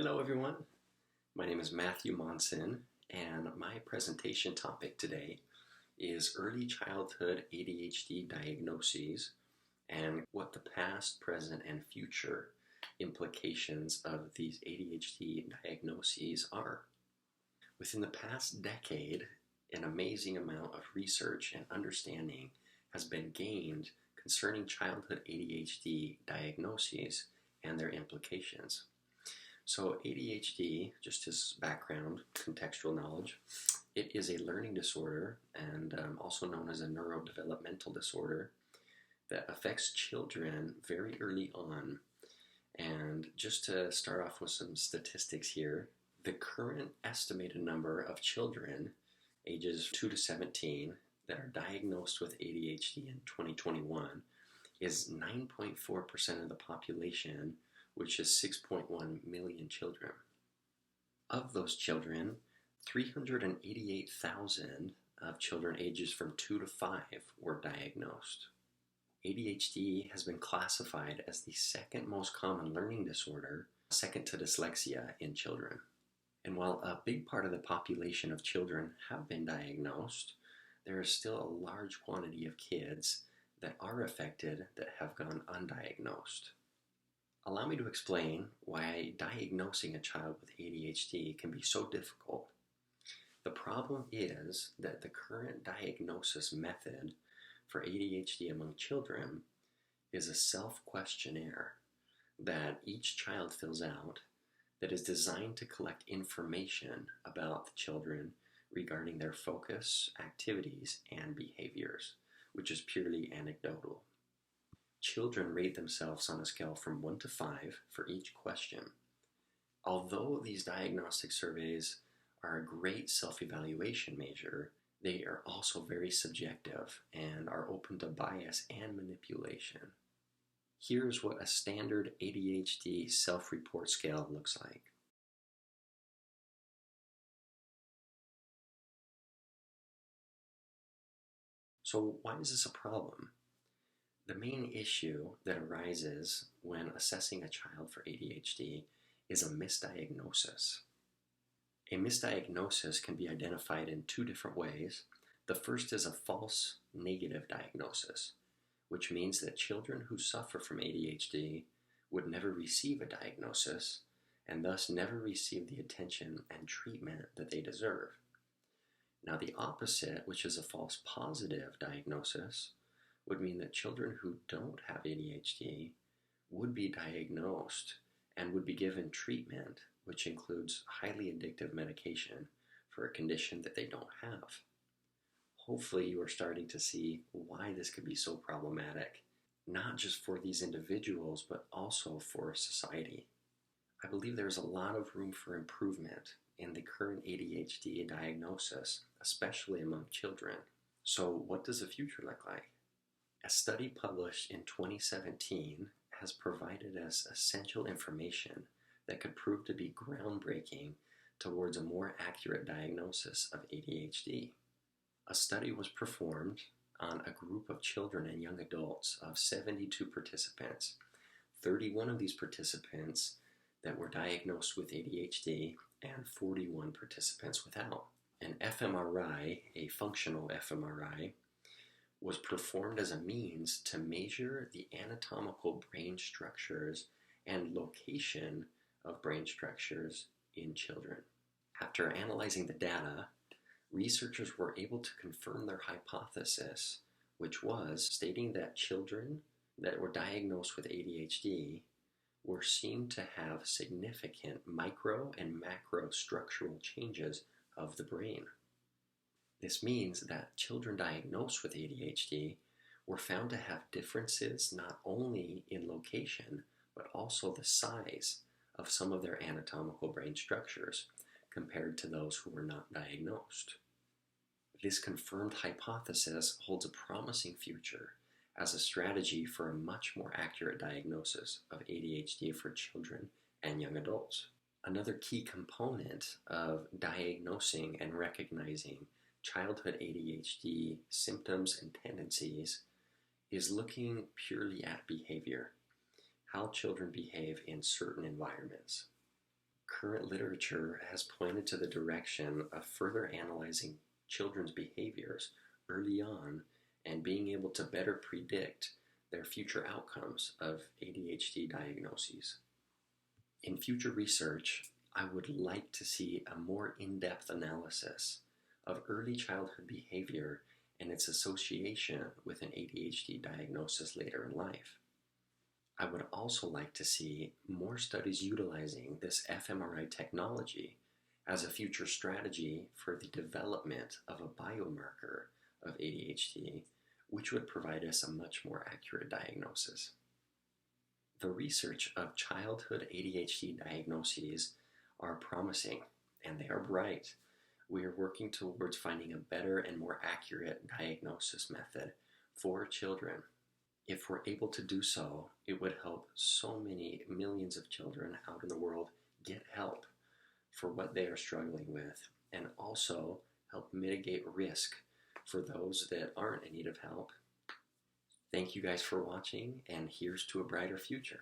Hello everyone, my name is Matthew Monson and my presentation topic today is early childhood ADHD diagnoses and what the past, present, and future implications of these ADHD diagnoses are. Within the past decade, an amazing amount of research and understanding has been gained concerning childhood ADHD diagnoses and their implications. So ADHD, just as background, contextual knowledge, it is a learning disorder and also known as a neurodevelopmental disorder that affects children very early on. And just to start off with some statistics here, the current estimated number of children ages 2 to 17 that are diagnosed with ADHD in 2021 is 9.4% of the population, which is 6.1 million children. Of those children, 388,000 of children ages from 2 to 5 were diagnosed. ADHD has been classified as the second most common learning disorder, second to dyslexia in children. And while a big part of the population of children have been diagnosed, there is still a large quantity of kids that are affected that have gone undiagnosed. Allow me to explain why diagnosing a child with ADHD can be so difficult. The problem is that the current diagnosis method for ADHD among children is a self-questionnaire that each child fills out that is designed to collect information about the children regarding their focus, activities, and behaviors, which is purely anecdotal. Children rate themselves on a scale from 1 to 5 for each question. Although these diagnostic surveys are a great self-evaluation measure, they are also very subjective and are open to bias and manipulation. Here's what a standard ADHD self-report scale looks like. So why is this a problem? The main issue that arises when assessing a child for ADHD is a misdiagnosis. A misdiagnosis can be identified in two different ways. The first is a false negative diagnosis, which means that children who suffer from ADHD would never receive a diagnosis and thus never receive the attention and treatment that they deserve. Now the opposite, which is a false positive diagnosis, would mean that children who don't have ADHD would be diagnosed and would be given treatment, which includes highly addictive medication for a condition that they don't have. Hopefully you are starting to see why this could be so problematic, not just for these individuals, but also for society. I believe there's a lot of room for improvement in the current ADHD diagnosis, especially among children. So what does the future look like? A study published in 2017 has provided us essential information that could prove to be groundbreaking towards a more accurate diagnosis of ADHD. A study was performed on a group of children and young adults of 72 participants. 31 of these participants that were diagnosed with ADHD and 41 participants without. An fMRI, a functional fMRI, was performed as a means to measure the anatomical brain structures and location of brain structures in children. After analyzing the data, researchers were able to confirm their hypothesis, which was stating that children that were diagnosed with ADHD were seen to have significant micro and macro structural changes of the brain. This means that children diagnosed with ADHD were found to have differences not only in location, but also the size of some of their anatomical brain structures compared to those who were not diagnosed. This confirmed hypothesis holds a promising future as a strategy for a much more accurate diagnosis of ADHD for children and young adults. Another key component of diagnosing and recognizing childhood ADHD symptoms and tendencies is looking purely at behavior, how children behave in certain environments. Current literature has pointed to the direction of further analyzing children's behaviors early on and being able to better predict their future outcomes of ADHD diagnoses. In future research, I would like to see a more in-depth analysis of early childhood behavior and its association with an ADHD diagnosis later in life. I would also like to see more studies utilizing this fMRI technology as a future strategy for the development of a biomarker of ADHD, which would provide us a much more accurate diagnosis. The research of childhood ADHD diagnoses are promising, and they are bright. We are working towards finding a better and more accurate diagnosis method for children. If we're able to do so, it would help so many millions of children out in the world get help for what they are struggling with, and also help mitigate risk for those that aren't in need of help. Thank you guys for watching, and here's to a brighter future.